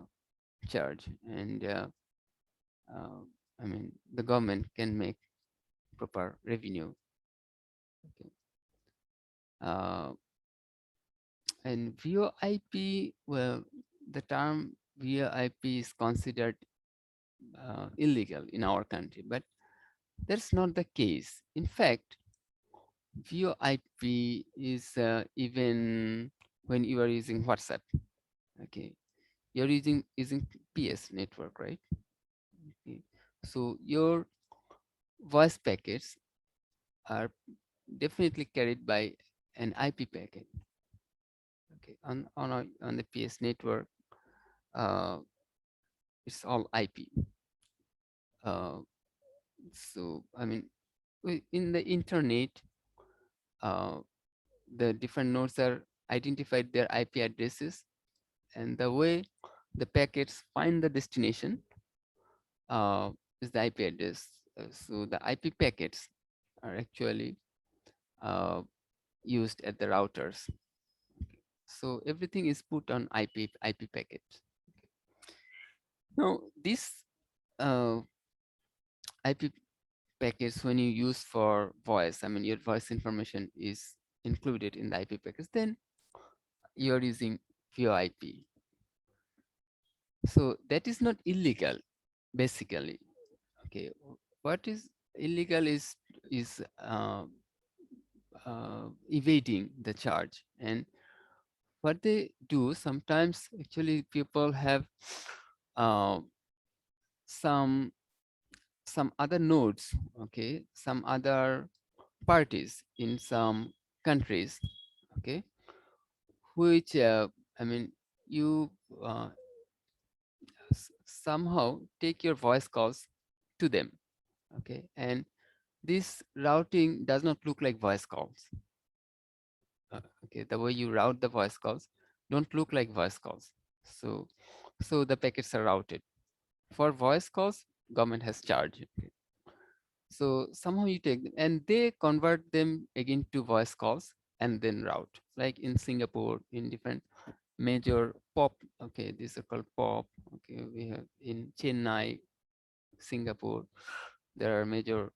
charge, and uh, I mean the government can make proper revenue. Okay. Uh, and VoIP, well, the term VoIP is considered illegal in our country, but that's not the case. In fact, VoIP is even when you are using WhatsApp. Okay, you're using PS network, right? Okay. So your voice packets are definitely carried by an IP packet. Okay, on the PS network, uh, it's all IP. Uh, so I mean, in the internet, uh, the different nodes are identified their IP addresses, and the way the packets find the destination uh, is the IP address. So the IP packets are actually uh, used at the routers. So everything is put on IP packets. Now this uh, IP packets, when you use for voice, I mean your voice information is included in the IP packets, then you're using VoIP. So that is not illegal, basically. Okay, what is illegal is evading the charge. And what they do sometimes, actually people have uh, some other nodes, okay, some other parties in some countries, okay, which I mean you uh, somehow take your voice calls to them, okay, and this routing does not look like voice calls. Okay, the way you route the voice calls don't look like voice calls. So the packets are routed. For voice calls, government has charged. Okay. So somehow you take them and they convert them again to voice calls and then route. Like in Singapore, in different major pop, okay, these are called pop. Okay, we have in Chennai, Singapore, there are major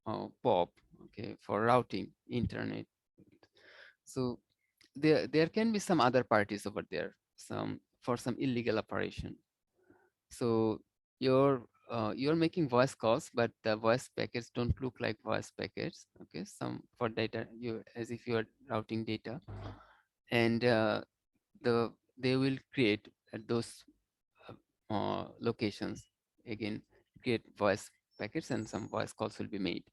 pop, okay, for routing internet. So there can be some other parties over there, some for some illegal operation. So you're making voice calls, but the voice packets don't look like voice packets. Okay, some for data, you as if you are routing data, and they will create at those locations again, create voice packets, and some voice calls will be made.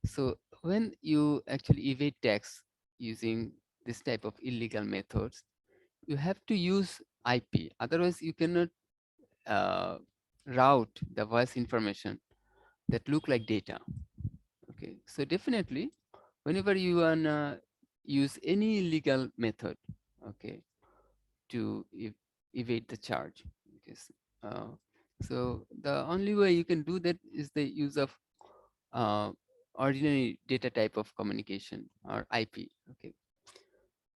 So when you actually evade tax using this type of illegal methods, you have to use IP. Otherwise, you cannot uh, route the voice information that look like data. Okay, so definitely, whenever you wanna use any illegal method, okay, to evade the charge, okay, so the only way you can do that is the use of uh, ordinary data type of communication or IP. Okay,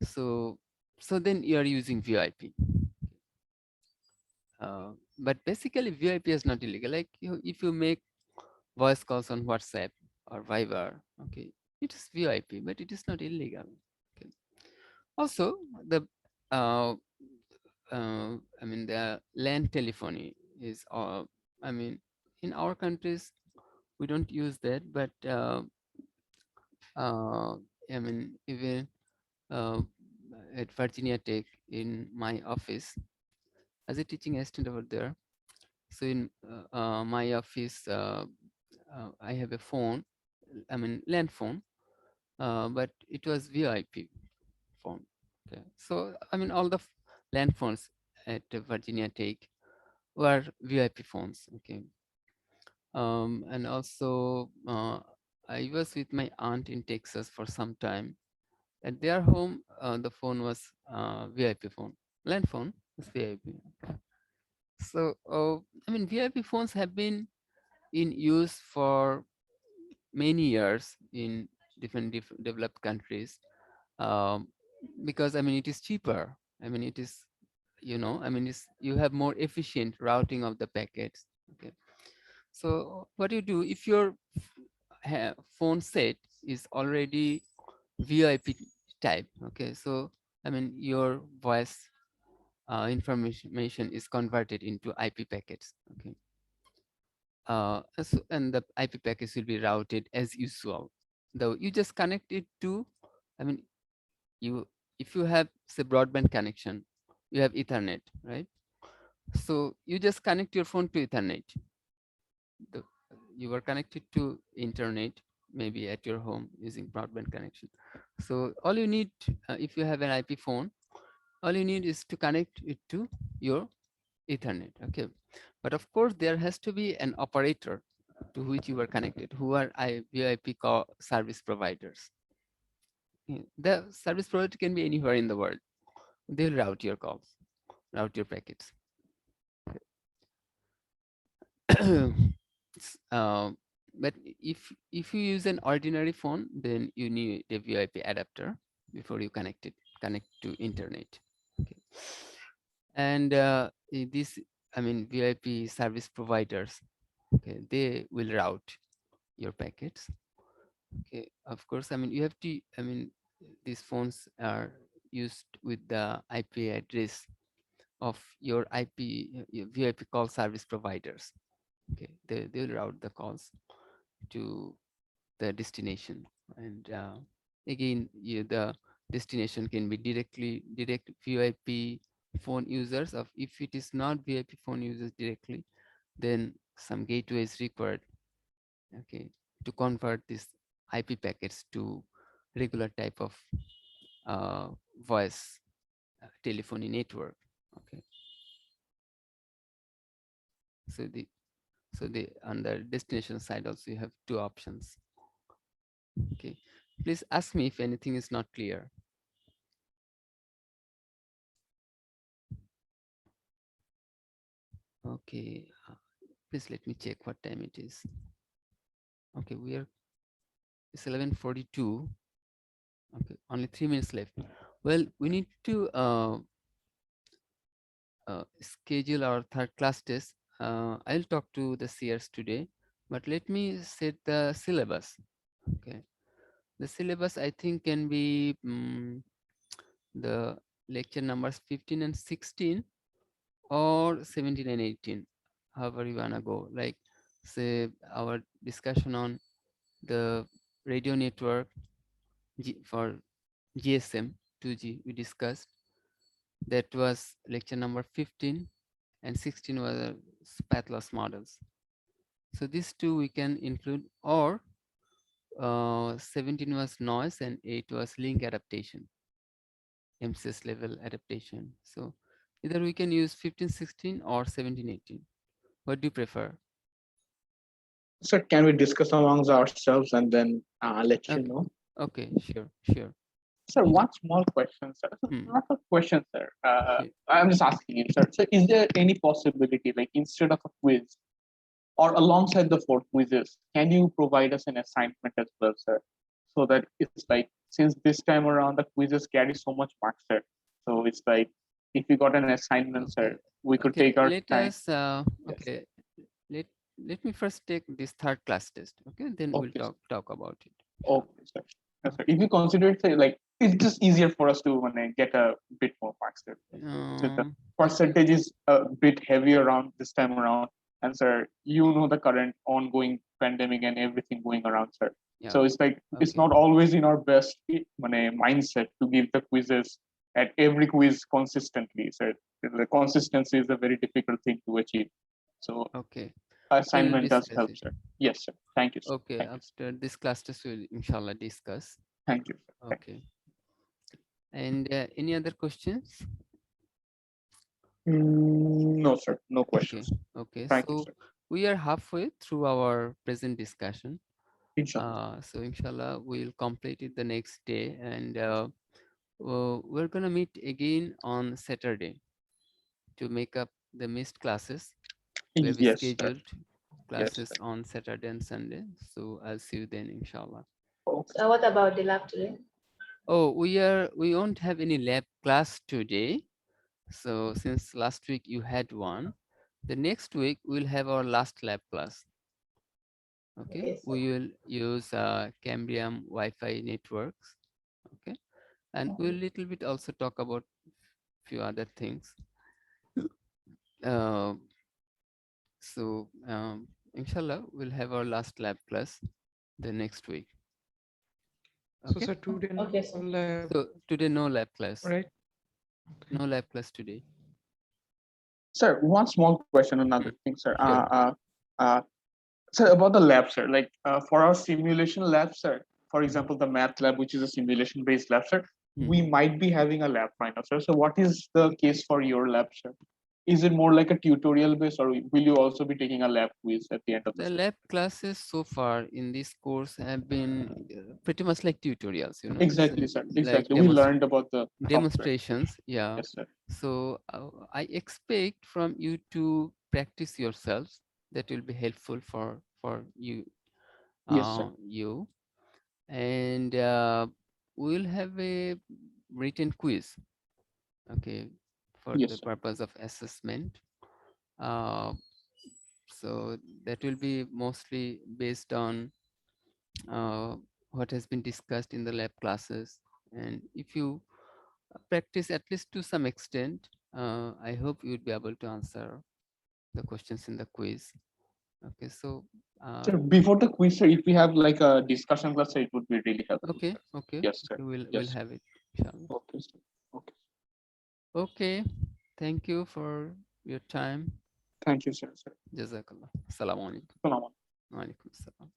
so then you are using VoIP. But basically VoIP is not illegal. Like if you make voice calls on WhatsApp or Viber, okay, it is VoIP, but it is not illegal. Okay. Also, the uh, I mean the land telephony is, I mean, in our countries we don't use that, but I mean even uh, at Virginia Tech in my office as a teaching assistant over there. So in my office, I have a phone, I mean land phone, but it was VoIP phone. Okay. So I mean all the land phones at Virginia Tech were VoIP phones. Okay, and also I was with my aunt in Texas for some time. At their home, the phone was VIP phone, land phone was VIP. So, I mean, VIP phones have been in use for many years in different developed countries, um, because I mean, it is cheaper. I mean, it is, I mean, it's, you have more efficient routing of the packets. Okay. So what you do if your phone set is already VIP type, okay, so I mean your voice information is converted into IP packets, okay, and the IP packets will be routed as usual. Though you just connect it to, I mean, you if you have say broadband connection, you have Ethernet, right? So you just connect your phone to Ethernet. The, you are connected to internet maybe at your home using broadband connection. So all you need, if you have an IP phone, all you need is to connect it to your Ethernet. Okay, but of course there has to be an operator to which you are connected, who are VIP call service providers. The service provider can be anywhere in the world. They'll route your calls, route your packets. But if you use an ordinary phone, then you need a VIP adapter before you connect to internet. Okay. And this, I mean, VIP service providers, okay, they will route your packets. Okay, of course, I mean, you have to, I mean, these phones are used with the IP address of your your VIP call service providers. Okay, they'll route the calls to the destination, and again, the destination can be direct VIP phone users. Of if it is not VIP phone users directly, then some gateway is required, okay, to convert these IP packets to regular type of uh, voice telephony network. Okay, so the on the destination side also you have two options. Okay, please ask me if anything is not clear. Okay, please let me check what time it is. Okay, it's 11:42. Okay, only 3 minutes left. Well, we need to schedule our third class test. I'll talk to the CRs today, but let me set the syllabus. Okay, the syllabus I think can be the lecture numbers 15 and 16 or 17 and 18, however you wanna go. Like say our discussion on the radio network for GSM 2G we discussed. That was lecture number 15, and 16 was path loss models. So these two we can include, or 17 was noise and 8 was link adaptation, MCS level adaptation. So either we can use 15, 16 or 17, 18. What do you prefer? Sir, can we discuss amongst ourselves and then let you Okay, know? okay, sure. Sir, one small question, sir. Hmm. Not a question, sir. Sure. I'm just asking you, sir. So, is there any possibility, like instead of a quiz or alongside the four quizzes, can you provide us an assignment as well, sir? So that it's like, since this time around the quizzes carry so much marks, sir. So it's like, if we got an assignment, Okay, sir, we could okay. take our Let time. us. Yes. Okay. Let me first take this third class test. Okay, then we'll Okay, sir. talk about it. Okay, sir. Yes, sir. If you consider it, say, like, it's just easier for us to get a bit more marks there. So the Okay. percentage is a bit heavy around this time around. And sir, you know the current ongoing pandemic and everything going around, sir. Yeah. So it's like it's Okay. not always in our best mindset to give the quizzes at every quiz consistently. So the consistency is a very difficult thing to achieve. So Okay. We'll assignment does discuss help, it. sir. Yes, sir. Thank you, sir. Okay. Thank you, sir. After this class test, we'll inshallah discuss. Thank you, sir. Okay. And any other questions? No, sir. No Okay. questions. Okay. Thank you, So sir. we are halfway through our present discussion. Inshallah. So inshallah, we'll complete it the next day, and we're gonna meet again on Saturday to make up the missed classes. We have Yes, sir. scheduled Yes, classes sir. on Saturday and Sunday. So I'll see you then, inshallah. Okay. So what about the lab today? Oh, we won't have any lab class today. So since last week you had one, the next week we'll have our last lab class. Okay, Okay, so we will use Cambrium Wi-Fi networks. Okay, and we'll little bit also talk about few other things. Uh, so inshallah, we'll have our last lab class the next week. So Okay. sir, today no Okay, sir. lab, So today no lab class. right? Okay. No lab class today. Sir, one small question, another thing, sir. Sure. Sir, about the lab, sir, like for our simulation lab, sir, for example, the math lab, which is a simulation-based lab, sir, we Mhm. might be having a lab right now, sir. So what is the case for your lab, sir? Is it more like a tutorial based, or will you also be taking a lab quiz at the end of the The session? lab classes so far in this course have been pretty much like tutorials, Exactly, sir. like Exactly. We learned about the software. demonstrations. Yeah. Yes, sir. So I expect from you to practice yourselves. That will be helpful for you, Yes, sir. you, and we'll have a written quiz. Okay, for Yes, the sir. purpose of assessment. Uh, so that will be mostly based on uh, what has been discussed in the lab classes. And if you practice at least to some extent, I hope you would be able to answer the questions in the quiz. Okay, so Sir, before the quiz, sir, if we have like a discussion class, sir, it would be really helpful, okay, sir. okay, Yes, sir. okay, we'll Yes. have it, inshallah. Okay, sir. Okay. Okay, thank you for your time. Thank you, sir. Sir. Jazakallah. Assalamu alaikum. Salam. Wa alaikum assalam.